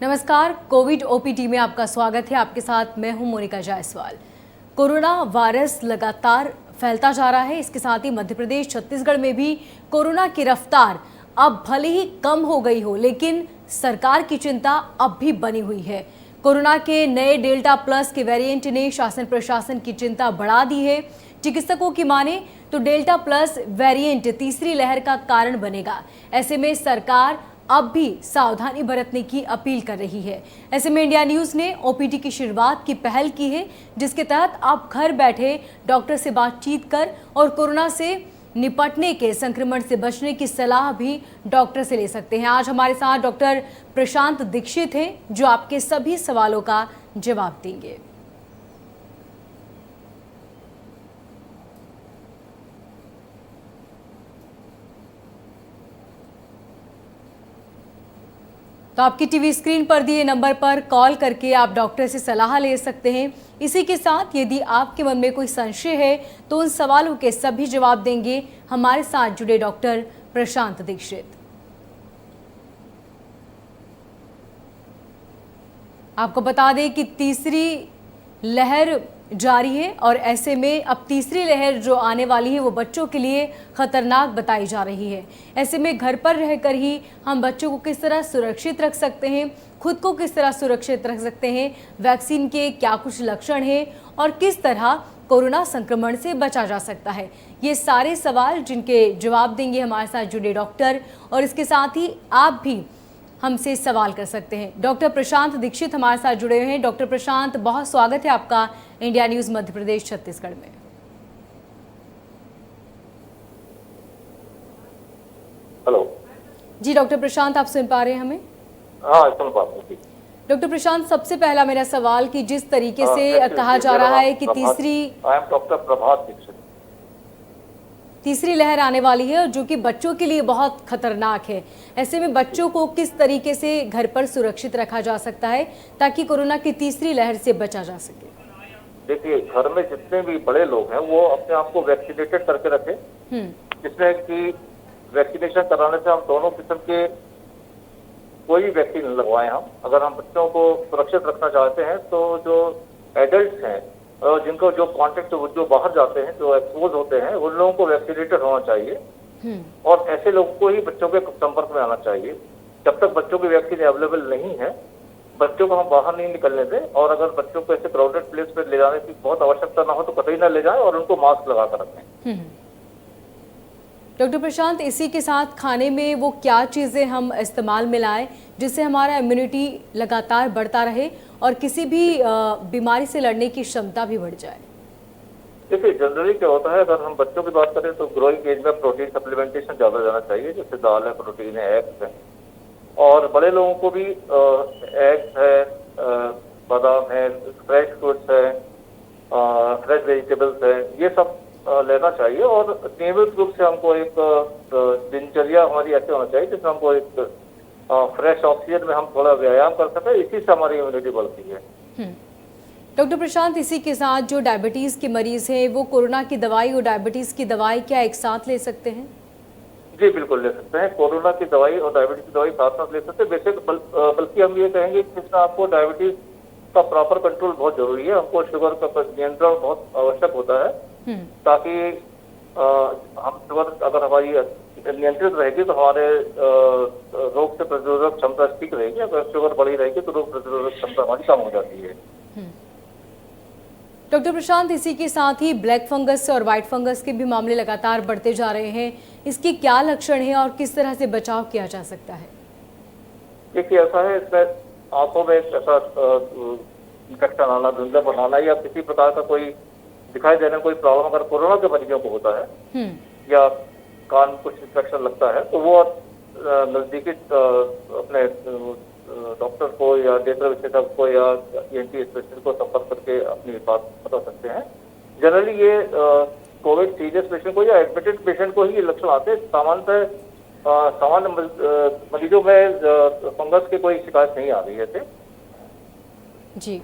नमस्कार, Covid OPD में आपका स्वागत है। आपके साथ मैं हूं मोनिका जायसवाल। कोरोना वायरस लगातार फैलता जा रहा है। इसके साथ ही मध्य प्रदेश, छत्तीसगढ़ में भी कोरोना की रफ्तार अब भले ही कम हो गई हो, लेकिन सरकार की चिंता अब भी बनी हुई है। कोरोना के नए डेल्टा प्लस के वेरिएंट ने शासन प्रशासन की चिंता बढ़ा दी है। चिकित्सकों की माने तो डेल्टा प्लस वेरिएंट तीसरी लहर का कारण बनेगा। ऐसे में सरकार अब भी सावधानी बरतने की अपील कर रही है। ऐसे में इंडिया न्यूज ने ओपीडी की शुरुआत की पहल की है, जिसके तहत आप घर बैठे डॉक्टर से बातचीत कर और कोरोना से निपटने के, संक्रमण से बचने की सलाह भी डॉक्टर से ले सकते हैं। आज हमारे साथ डॉक्टर प्रशांत दीक्षित हैं, जो आपके सभी सवालों का जवाब देंगे। तो आपकी टीवी स्क्रीन पर दिए नंबर पर कॉल करके आप डॉक्टर से सलाह ले सकते हैं। इसी के साथ यदि आपके मन में कोई संशय है तो उन सवालों के सभी जवाब देंगे हमारे साथ जुड़े डॉक्टर प्रशांत दीक्षित। आपको बता दें कि तीसरी लहर जारी है और ऐसे में अब तीसरी लहर जो आने वाली है वो बच्चों के लिए खतरनाक बताई जा रही है। ऐसे में घर पर रहकर ही हम बच्चों को किस तरह सुरक्षित रख सकते हैं, खुद को किस तरह सुरक्षित रख सकते हैं, वैक्सीन के क्या कुछ लक्षण हैं और किस तरह कोरोना संक्रमण से बचा जा सकता है, ये सारे सवाल जिनके जवाब देंगे हमारे साथ जुड़े डॉक्टर। और इसके साथ ही आप भी हमसे सवाल कर सकते हैं। डॉक्टर प्रशांत दीक्षित हमारे साथ जुड़े हुए हैं। डॉक्टर प्रशांत, बहुत स्वागत है आपका इंडिया न्यूज मध्य प्रदेश छत्तीसगढ़ में। हेलो जी डॉक्टर प्रशांत, आप सुन पा रहे हैं हमें? हाँ, सुन पा रहा हूँ। डॉक्टर प्रशांत, सबसे पहला मेरा सवाल कि जिस तरीके से कहा जा रहा है कि डॉक्टर प्रभात दीक्षित तीसरी लहर आने वाली है और जो कि बच्चों के लिए बहुत खतरनाक है, ऐसे में बच्चों को किस तरीके से घर पर सुरक्षित रखा जा सकता है ताकि कोरोना की तीसरी लहर से बचा जा सके? देखिए, घर में जितने भी बड़े लोग हैं वो अपने आप को वैक्सीनेटेड करके रखें, जिसमें कि वैक्सीनेशन कराने से हम दोनों किस्म के कोई भी वैक्सीन लगवाएं। हम अगर हम बच्चों को सुरक्षित रखना चाहते हैं तो जो एडल्ट हैं और जिनको जो कॉन्टेक्ट जो बाहर जाते हैं, जो एक्सपोज होते हैं, उन लोगों को वैक्सीनेटेड होना चाहिए और ऐसे लोगों को ही बच्चों के संपर्क में आना चाहिए। जब तक बच्चों की वैक्सीन अवेलेबल नहीं है, बच्चों को हम बाहर नहीं निकलने दें और अगर बच्चों को ऐसे क्राउडेड प्लेस पर ले जाने की बहुत आवश्यकता ना हो तो कतई ना ले जाएं और उनको मास्क लगा कर रखें। डॉक्टर प्रशांत, इसी के साथ खाने में वो क्या चीज़ें हम इस्तेमाल में लाएं जिससे हमारा इम्यूनिटी लगातार बढ़ता रहे और किसी भी बीमारी से लड़ने की क्षमता भी बढ़ जाए? देखिए, जनरली क्या होता है, अगर हम बच्चों की बात करें तो ग्रोइंग एज में प्रोटीन सप्लीमेंटेशन ज़्यादा जाना चाहिए, जैसे दाल है, प्रोटीन है, एग्स है। और बड़े लोगों को भी एग्स है, बादाम है, फ्रेश फ्रूट्स है, फ्रेश वेजिटेबल्स है, ये सब लेना चाहिए। और नियमित रूप से हमको एक दिनचर्या हमारी ऐसे होना चाहिए जिसमें हमको एक फ्रेश ऑक्सीजन में हम थोड़ा व्यायाम कर सकें, इसी से हमारी इम्यूनिटी बढ़ती है। डॉक्टर प्रशांत, इसी के साथ जो डायबिटीज के मरीज हैं वो कोरोना की दवाई और डायबिटीज की दवाई क्या एक साथ ले सकते हैं? जी बिल्कुल ले सकते हैं। कोरोना की दवाई और डायबिटीज की दवाई साथ साथ ले सकते हैं। वैसे बल्कि हम ये कहेंगे कि इसमें आपको डायबिटीज का प्रॉपर कंट्रोल बहुत जरूरी है। हमको शुगर का नियंत्रण बहुत आवश्यक होता है ताकि हम शुगर अगर हमारी नियंत्रित रहेगी तो हमारे रोग से प्रतिरोधक क्षमता ठीक रहेगी। अगर शुगर बढ़ी रहेगी तो रोग प्रतिरोधक क्षमता हमारी कम हो जाती है। डॉक्टर प्रशांत, इसी के साथ ही ब्लैक फंगस और व्हाइट फंगस के भी मामले लगातार बढ़ते जा रहे हैं, इसके क्या लक्षण हैं और किस तरह से बचाव किया जा सकता है? देखिए, ऐसा है, इसमें आंखों में ऐसा इंफेक्शन आना, धुंधलापन आना या किसी प्रकार का कोई दिखाई देने कोई प्रॉब्लम अगर कोरोना के मरीजों को होता है या कान में कुछ इंफेक्शन लगता है तो वो नजदीकी अपने डॉक्टर को या नेत्र विशेषज्ञ को या ENT स्पेशलिस्ट को संपर्क करके अपनी बात बता सकते हैं। जनरली ये कोविड सीरियस पेशेंट को या एडमिटेड पेशेंट को ही ये लक्षण आते हैं। सामान्यतः सामान्य मरीजों में फंगस की कोई शिकायत नहीं आ रही है। जी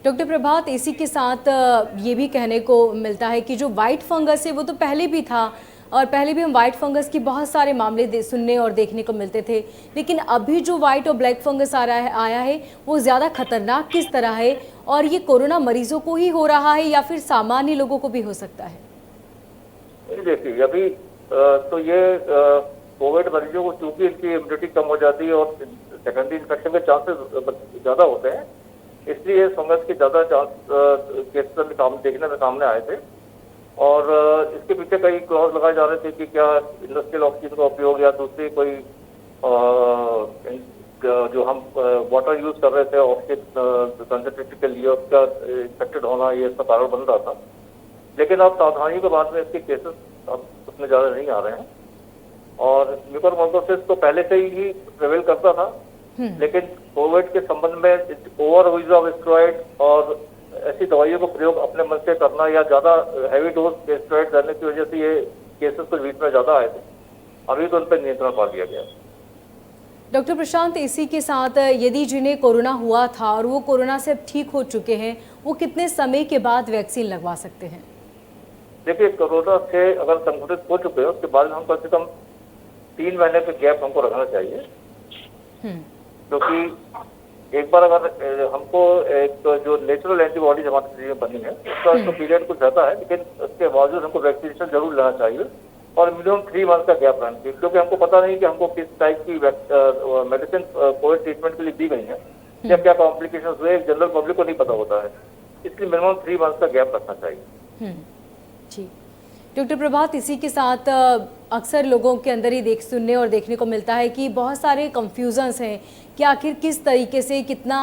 डॉक्टर प्रभात, इसी के साथ ये भी कहने को मिलता है कि जो व्हाइट फंगस है वो तो पहले भी था, और पहले भी हम वाइट फंगस की बहुत सारे मामले सुनने और देखने को मिलते थे, लेकिन अभी जो वाइट और ब्लैक फंगस आया है वो ज़्यादा खतरनाक किस तरह है, और ये कोरोना मरीजों को ही हो रहा है या फिर सामान्य लोगों को भी हो सकता है? देखिए अभी तो ये कोविड मरीजों को चूंकि इनकी इम्यूनिटी कम हो जाती है और सेकेंडरी इन्फेक्शन के चांसेस ज़्यादा होते हैं, इसलिए फंगस के ज़्यादा चांस केसेस देखने में सामने आए थे। और इसके पीछे कई क्लॉज लगाए जा रहे थे कि क्या इंडस्ट्रियल ऑक्सीजन का उपयोग या दूसरी कोई जो हम वाटर यूज कर रहे थे ऑक्सीजन कंसंट्रेशन के लिए, उसका इन्फेक्टेड होना ये इसका कारण बन रहा था। लेकिन अब सावधानी के बाद में इसके केसेस अब उसमें ज़्यादा नहीं आ रहे हैं। और म्यूकरमाइकोसिस तो पहले से ही प्रिवेल करता था, लेकिन कोविड के संबंध में ओवर यूज ऑफ स्टेरॉइड और ऐसी दवाइयों का प्रयोग अपने मन से करना या ज़्यादा हैवी डोज स्टेरॉइड करने की वजह से ये केसेस कुछ बीच में ज़्यादा आए थे। अभी तो उन पर नियंत्रण पा लिया गया। डॉक्टर प्रशांत, इसी के साथ यदि जिन्हें कोरोना हुआ था और वो कोरोना से अब ठीक हो चुके हैं, वो कितने समय के बाद वैक्सीन लगवा सकते हैं? देखिए, कोरोना से अगर संक्रमित हो चुके हैं उसके बाद हम कम से कम 3 महीने का गैप हमको रखना चाहिए, क्योंकि एक बार अगर हमको एक जो नेचुरल एंटीबॉडीज हमारे शरीर में बनी है उसका तो पीरियड कुछ रहता है, लेकिन उसके बावजूद हमको वैक्सीनेशन जरूर लेना चाहिए और मिनिमम 3 मंथ का गैप रहना चाहिए, क्योंकि हमको पता नहीं कि हमको किस टाइप की मेडिसिन कोविड ट्रीटमेंट के लिए दी गई है या क्या कॉम्प्लिकेशन हुए, जनरल पब्लिक को नहीं पता होता है, इसलिए मिनिमम 3 मंथ का गैप रखना चाहिए। जी डॉक्टर प्रभात, इसी के साथ अक्सर लोगों के अंदर ही सुनने और देखने को मिलता है कि बहुत सारे कंफ्यूजन्स हैं कि आखिर किस तरीके से कितना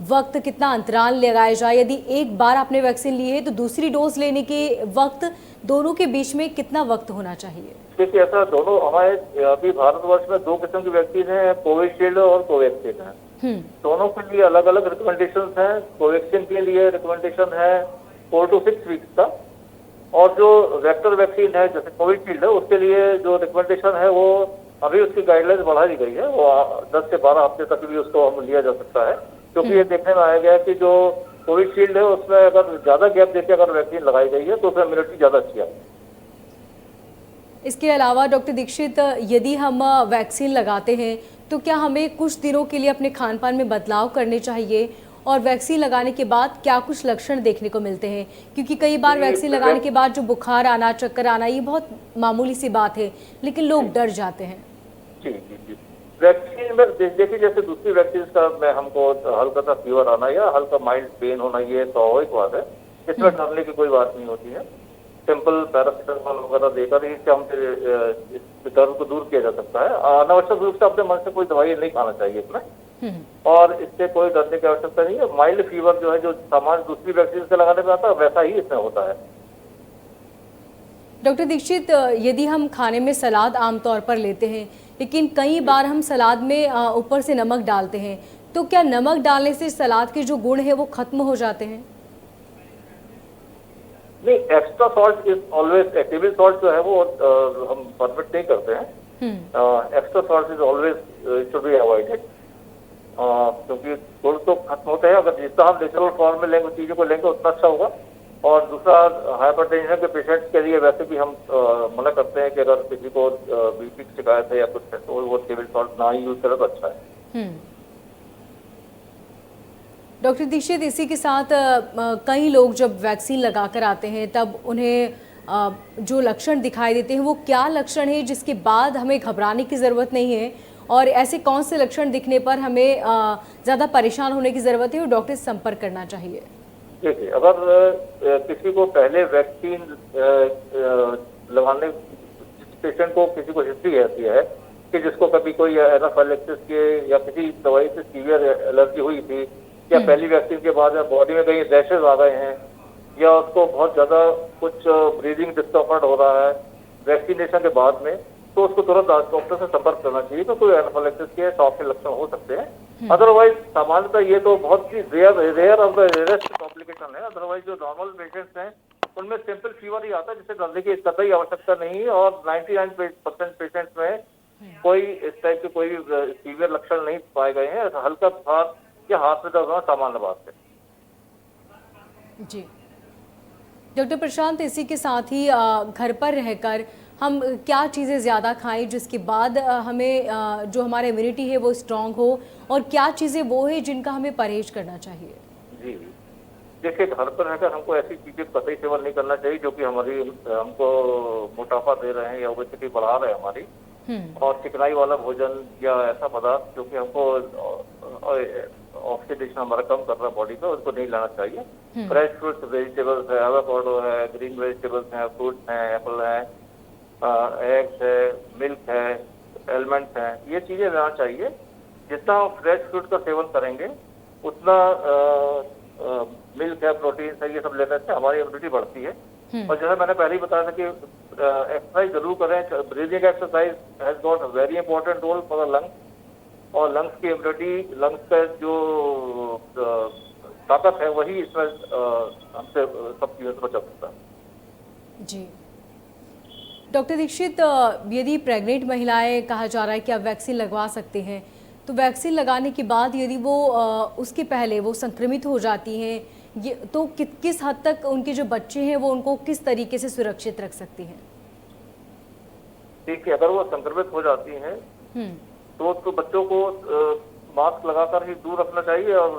वक्त, कितना अंतराल लगाया जाए। यदि एक बार आपने वैक्सीन ली है तो दूसरी डोज लेने के वक्त दोनों के बीच में कितना वक्त होना चाहिए? देखिए, ऐसा दोनों हमारे अभी भारतवर्ष में 2 किस्म की वैक्सीन है, कोविशील्ड और कोवैक्सीन है। दोनों के लिए अलग अलग रिकमेंडेशन है। कोवैक्सीन के लिए रिकमेंडेशन है 4 to 6 वीक्स का, और जो वेक्टर वैक्सीन है जैसे कोविशील्ड है उसके लिए जो रिकमेंडेशन है वो अभी उसकी गाइडलाइंस बढ़ा दी गई है, वो 10 से 12 हफ्ते तक भी उसको हम लिया जा सकता है, क्योंकि ये देखने में आया गया है कि जो कोविशील्ड है उसमें अगर ज्यादा गैप देकर अगर वैक्सीन लगाई गई है तो उसमें इम्यूनिटी ज्यादा अच्छी है। इसके अलावा डॉक्टर दीक्षित, यदि हम वैक्सीन लगाते हैं तो क्या हमें कुछ दिनों के लिए अपने खान पान में बदलाव करने चाहिए, और वैक्सीन लगाने के बाद क्या कुछ लक्षण देखने को मिलते हैं? क्योंकि कई बार वैक्सीन लगाने के बाद जो बुखार आना, चक्कर आना, ये बहुत मामूली सी बात है, लेकिन लोग डर जाते हैं। जी जी जी, वैक्सीन में देखिए जैसे दूसरी वैक्सीन का में हमको हल्का सा फीवर आना या हल्का माइल्ड पेन होना, ये स्वाभाविक बात है, इसमें डरने की कोई बात नहीं होती है। सिंपल पैरासिटामोल वगैरह देकर इससे हम इस दर्द को दूर किया जा सकता है। अनावश्यक रूप से अपने मन से कोई दवाई नहीं खाना चाहिए इसमें, और इससे कोई डरने की आवश्यकता नहीं है। माइल्ड फीवर जो है जो सामान्य दूसरी वैक्सीन से लगाने में आता है वैसा ही इसमें होता है। डॉक्टर दीक्षित, यदि हम खाने में सलाद आमतौर पर लेते हैं, लेकिन कई बार हम सलाद में ऊपर से नमक डालते हैं, तो क्या नमक डालने से सलाद के जो गुण है वो खत्म हो जाते हैं? नहीं, extra salt is always, table salt जो है वो हम परमिट नहीं करते हैं। Extra salt is always should be avoided, क्योंकि गुण तो खत्म होते हैं। अगर जितना हम नेचुरल फॉर्म में लेंगे चीजों को लेंगे उतना अच्छा होगा। और दूसरा, हाइपरटेंशन के पेशेंट्स के लिए वैसे भी हम मना करते हैं कि अगर किसी को बीपी की शिकायत है या कुछ है तो वो टेबल सॉल्ट ना ही यूज करे तो अच्छा है। डॉक्टर दीक्षित, इसी के साथ कई लोग जब वैक्सीन लगाकर आते हैं तब उन्हें जो लक्षण दिखाई देते हैं वो क्या लक्षण है जिसके बाद हमें घबराने की ज़रूरत नहीं है, और ऐसे कौन से लक्षण दिखने पर हमें ज़्यादा परेशान होने की ज़रूरत है और डॉक्टर से संपर्क करना चाहिए? देखिए, अगर किसी को पहले वैक्सीन लगाने, पेशेंट को किसी को हिस्ट्री ऐसी है कि जिसको कभी कोई एनाफाइलेक्सिस के या किसी दवाई से सीवियर एलर्जी हुई थी, या पहली वैक्सीन के बाद बॉडी में कहीं रैशेज आ गए हैं, या उसको बहुत ज्यादा कुछ ब्रीदिंग डिस्कम्फर्ट हो रहा है वैक्सीनेशन के बाद में, तो उसको तुरंत डॉक्टर से संपर्क करना चाहिए, तो कोई एनाफाइलेक्सिस के शॉक के लक्षण हो सकते हैं। अदरवाइज सामान्यतः ये तो बहुत ही rare of the rarest complication है। अदरवाइज जो नॉर्मल पेशेंट्स हैं उनमें सिंपल फीवर ही आता है, जिससे डरने की कतई आवश्यकता नहीं है, और 99% पेशेंट्स में कोई इस टाइप के कोई सीवियर लक्षण नहीं पाए गए हैं। हल्का बुखार या हाथ में दर्द होना सामान्य बात है। जी डॉक्टर प्रशांत, इसी के साथ ही घर पर रहकर हम क्या चीज़ें ज़्यादा खाएं जिसके बाद हमें जो हमारा इम्यूनिटी है वो स्ट्रांग हो, और क्या चीज़ें वो है जिनका हमें परहेज करना चाहिए? जी, देखिए घर पर रहकर हमको ऐसी चीजें कतई सेवन नहीं करना चाहिए जो कि हमारी हमको मोटापा दे रहे हैं या ओबेसिटी बढ़ा रहे हैं हमारी। और चिकनाई वाला भोजन या ऐसा पदार्थ जो कि हमको ऑक्सीडेशन हमारा कम कर रहा है बॉडी का, उसको नहीं लाना चाहिए। फ्रेश फ्रूट्स, वेजिटेबल्स है, एवोकाडो है, ग्रीन वेजिटेबल्स हैं, फ्रूट्स हैं, एप्पल है, एग्स है, मिल्क है, एलमंड्स हैं, ये चीजें लेना चाहिए। जितना हम फ्रेश फ्रूट का सेवन करेंगे उतना मिल्क है, प्रोटीन है, ये सब लेने से हमारी इम्यूनिटी बढ़ती है। और जैसे मैंने पहले ही बताया था कि एक्सरसाइज जरूर करें। Breathing exercise has got a very important role for the lungs, और लंग्स की इम्यूनिटी, लंग्स का जो ताकत है वही इसमें हमसे सब चीज़ों से बचा सकता है। जी डॉक्टर दीक्षित, यदि प्रेग्नेंट महिलाएं कहा जा रहा है कि आप वैक्सीन लगवा सकते हैं, तो वैक्सीन लगाने के बाद यदि वो उसके पहले वो संक्रमित हो जाती हैं, ये तो किस हद तक उनके जो बच्चे हैं वो उनको किस तरीके से सुरक्षित रख सकती हैं? ठीक है, अगर वो संक्रमित हो जाती हैं तो उसको बच्चों को मास्क लगाकर ही दूर रखना चाहिए। और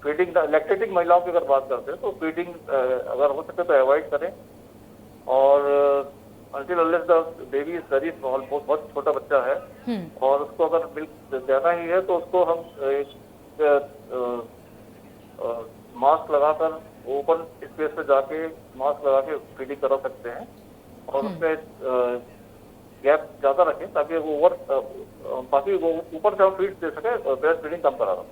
फीडिंग, लैक्टेटिंग महिलाओं की अगर बात करते हैं तो फीडिंग अगर हो सके तो अवॉइड करें। और until unless the baby is very small, बहुत छोटा बच्चा है और उसको अगर मिल्क देना ही है तो उसको हम एक मास्क लगाकर ओपन स्पेस पे जाके मास्क लगा के फीडिंग करा सकते हैं। और उसमें गैप ज्यादा रखें ताकि वो ओवर बाकी वो ऊपर से हम फीड दे सके, ब्रेस्ट फीडिंग कम करा रहा।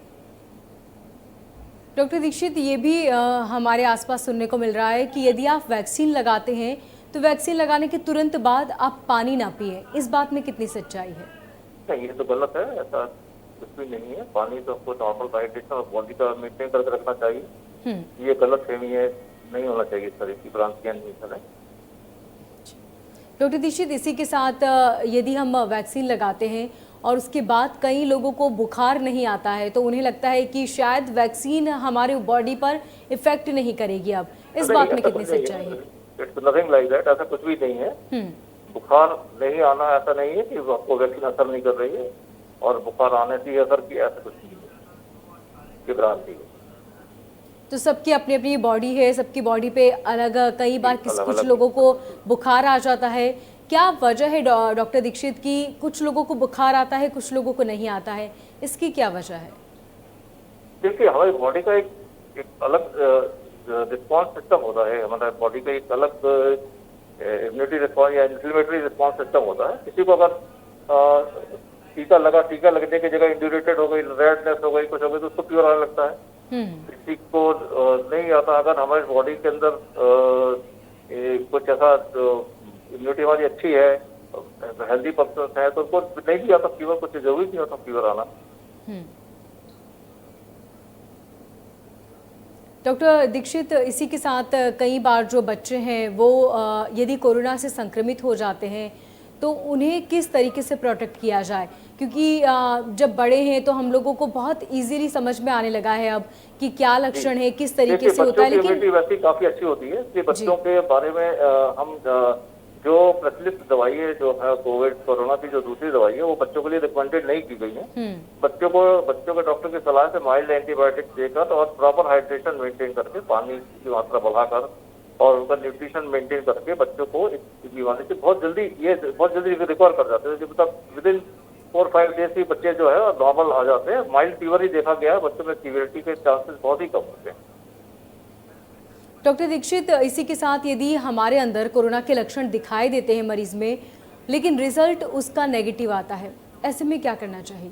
डॉक्टर दीक्षित, ये भी हमारे आसपास सुनने को मिल रहा है कि यदि आप वैक्सीन लगाते हैं तो वैक्सीन लगाने के तुरंत बाद आप पानी ना पिए, इस बात में कितनी सच्चाई है? नहीं, ये तो गलत है, ऐसा कुछ भी नहीं है। पानी तो आपको नॉर्मल हाइड्रेशन और बॉडी का मेंटेन करके रखना चाहिए। ये गलत फहमी है, नहीं होना चाहिए इस तरह की भ्रांतियां नहीं है। डॉक्टर दीक्षित, इसी के साथ यदि हम वैक्सीन लगाते हैं और उसके बाद कई लोगों को बुखार नहीं आता है तो उन्हें लगता है कि शायद वैक्सीन हमारे बॉडी पर इफेक्ट नहीं करेगी, अब इस बात में कितनी सच्चाई है? इट्स नथिंग लाइक दैट, ऐसा कुछ भी नहीं है। बुखार नहीं आना ऐसा नहीं है कि आपको वैक्सीन असर नहीं कर रही है, और बुखार आने से ही असर किया, ऐसा कुछ नहीं है, ये भ्रांति है। तो सबकी अपनी अपनी बॉडी है, सबकी बॉडी पे अलग, कई बार कुछ लोगों को बुखार आ जाता है। क्या वजह है डॉक्टर दीक्षित की कुछ लोगों को बुखार आता है, कुछ लोगों को नहीं आता है, इसकी क्या वजह है? देखिए, हमारी बॉडी का एक अलग रिस्पॉन्स सिस्टम होता है। हमारा बॉडी का एक अलग इम्यूनिटी रिस्पॉन्स या इन्फ्लेमेटरी रिस्पॉन्स सिस्टम होता है। किसी को अगर टीका लगने की जगह इंड्यूरेटेड हो गई, रेडनेस हो गई, कुछ हो गई तो उसको फीवर आने लगता है। किसी को नहीं आता। अगर हमारी बॉडी के अंदर कुछ ऐसा इम्यूनिटी हमारी अच्छी है, हेल्दी पर्सन है, तो उनको नहीं भी आता फीवर, कुछ जरूरी नहीं होता फीवर आना। डॉक्टर दीक्षित, इसी के साथ कई बार जो बच्चे हैं वो यदि कोरोना से संक्रमित हो जाते हैं तो उन्हें किस तरीके से प्रोटेक्ट किया जाए? क्योंकि जब बड़े हैं तो हम लोगों को बहुत इजीली समझ में आने लगा है अब कि क्या लक्षण है, किस तरीके से होता है। लेकिन वैसे काफी अच्छी होती है कि बच्चों के बारे में हम जो प्रचलित दवाई है, जो है कोविड कोरोना की जो दूसरी दवाई है, वो बच्चों के लिए रिकमेंडेड नहीं की गई है। बच्चों के डॉक्टर की सलाह से माइल्ड एंटीबायोटिक देकर और प्रॉपर हाइड्रेशन मेंटेन करके, पानी की मात्रा बढ़ाकर और उनका न्यूट्रिशन मेंटेन करके बच्चों को इस बीमारी से बहुत जल्दी रिकवर कर जाते हैं। मतलब विदिन 4-5 डेज ही बच्चे जो है नॉर्मल आ जाते हैं। माइल्ड फीवर ही देखा गया है, बच्चों में सीवियरिटी के चांसेस बहुत ही कम होते हैं। डॉक्टर दीक्षित, इसी के साथ यदि हमारे अंदर कोरोना के लक्षण दिखाई देते हैं मरीज में, लेकिन रिजल्ट उसका नेगेटिव आता है, ऐसे में क्या करना चाहिए?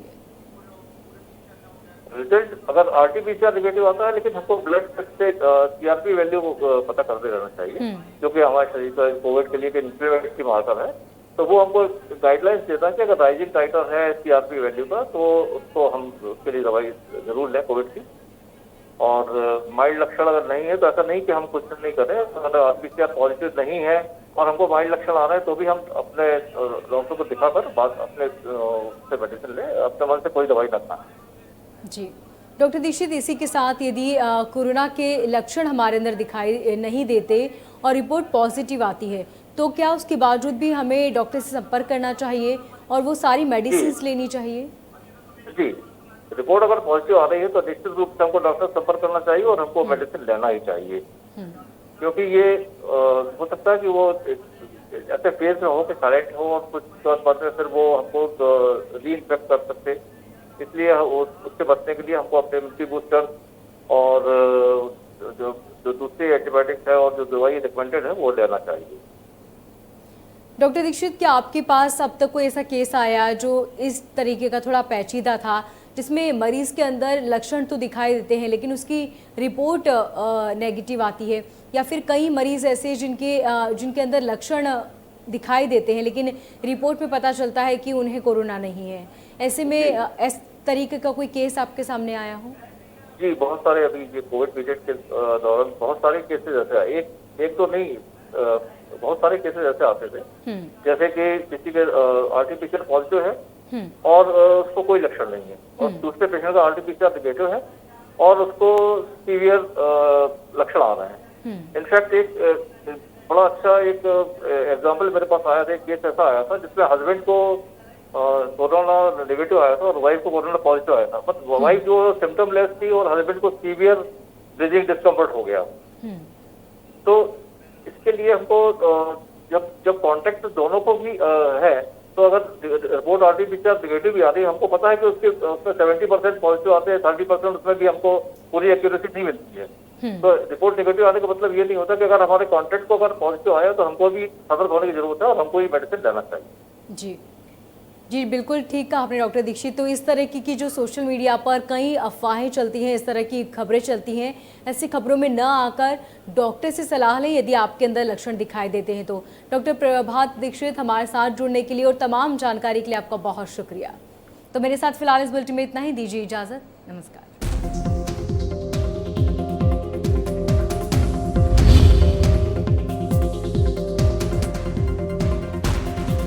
रिजल्ट अगर आरटीपीसीआर नेगेटिव आता है, लेकिन हमको ब्लड से सीआरपी वैल्यू पता करते रहना चाहिए, क्योंकि हमारे शरीर का कोविड के लिए इन्फ्लेमेटरी मार्कर है। तो वो हमको गाइडलाइंस देता है कि अगर राइजिंग टाइटर है सीआरपी वैल्यू का तो उसको हम उसके लिए दवाई जरूर लें कोविड की। और माइल्ड लक्षण अगर नहीं है तो ऐसा नहीं कि हम कुछ नहीं करें। अगर आरटीपीसीआर पॉजिटिव नहीं है और हमको माइल्ड लक्षण आ रहे हैं तो भी हम अपने डॉक्टर को दिखाकर अपने से मेडिसिन लें, अपने मन से कोई दवाई न खाएं। जी डॉक्टर दीक्षित, इसी के साथ यदि कोरोना के लक्षण हमारे अंदर दिखाई नहीं देते और रिपोर्ट पॉजिटिव आती है तो क्या उसके बावजूद भी हमें डॉक्टर से संपर्क करना चाहिए और वो सारी मेडिसिन लेनी चाहिए? जी, रिपोर्ट अगर पॉजिटिव आ रही है तो निश्चित रूप से हमको डॉक्टर से संपर्क करना चाहिए और हमको मेडिसिन लेना ही चाहिए, क्योंकि ये हो सकता है कि वो ऐसे फेज में हो कि साइलेंट हो और कुछ बाद में फिर वो हमको रीइन्फेक्ट कर सकते। इसलिए उससे बचने के लिए हमको अपने इम्यूनिटी बूस्टर और जो जो दूसरी एंटीबायोटिक्स है और जो दवाई रिकमेंडेड है वो लेना चाहिए। डॉक्टर दीक्षित, क्या आपके पास अब तक कोई ऐसा केस आया जो इस तरीके का थोड़ा पेचीदा था, जिसमें मरीज के अंदर लक्षण तो दिखाई देते हैं लेकिन उसकी रिपोर्ट नेगेटिव आती है, या फिर कई मरीज ऐसे जिनके अंदर लक्षण दिखाई देते हैं लेकिन रिपोर्ट में पता चलता है कि उन्हें कोरोना नहीं है? ऐसे में इस तरीके का कोई केस आपके सामने आया हो? जी, बहुत सारे अभी ये कोविड पीरियड के दौरान बहुत सारे केसेस ऐसे आए, एक तो नहीं, बहुत सारे केसेस ऐसे आते थे, जैसे कि किसी के आरटीपीसीआर पॉजिटिव है और उसको कोई लक्षण नहीं है, और दूसरे पेशेंट का आरटीपीसीआर नेगेटिव है और उसको सीवियर लक्षण आ रहे हैं। इनफैक्ट एक बड़ा अच्छा एक एग्जाम्पल मेरे पास आया था, एक केस ऐसा आया था जिसमें हस्बैंड को कोरोना नेगेटिव आया था और वाइफ को कोरोना पॉजिटिव आया था, बट वाइफ जो सिम्टम लेस थी और हस्बैंड को सीवियर ब्रीदिंग डिस्कम्फर्ट हो गया। तो इसके लिए हमको जब कांटेक्ट दोनों को भी है, तो अगर रिपोर्ट आरटीपीसीआर नेगेटिव भी आ रही है, हमको पता है कि उसमें 70% पॉजिटिव आते हैं, 30% उसमें भी हमको पूरी एक्यूरेसी नहीं मिलती है। तो रिपोर्ट नेगेटिव आने का मतलब ये नहीं होता कि अगर हमारे कॉन्टेक्ट को अगर पॉजिटिव आया तो हमको भी सतर्क होने की जरूरत है और हमको ये मेडिसिन लेना चाहिए। जी जी, बिल्कुल ठीक कहा आपने डॉक्टर दीक्षित। तो इस तरह की जो सोशल मीडिया पर कई अफवाहें चलती हैं, इस तरह की खबरें चलती हैं, ऐसी खबरों में न आकर डॉक्टर से सलाह लें यदि आपके अंदर लक्षण दिखाई देते हैं तो। डॉक्टर प्रभात दीक्षित, हमारे साथ जुड़ने के लिए और तमाम जानकारी के लिए आपका बहुत शुक्रिया। तो मेरे साथ फिलहाल इस बुलेटिन में इतना ही, दीजिए इजाज़त, नमस्कार।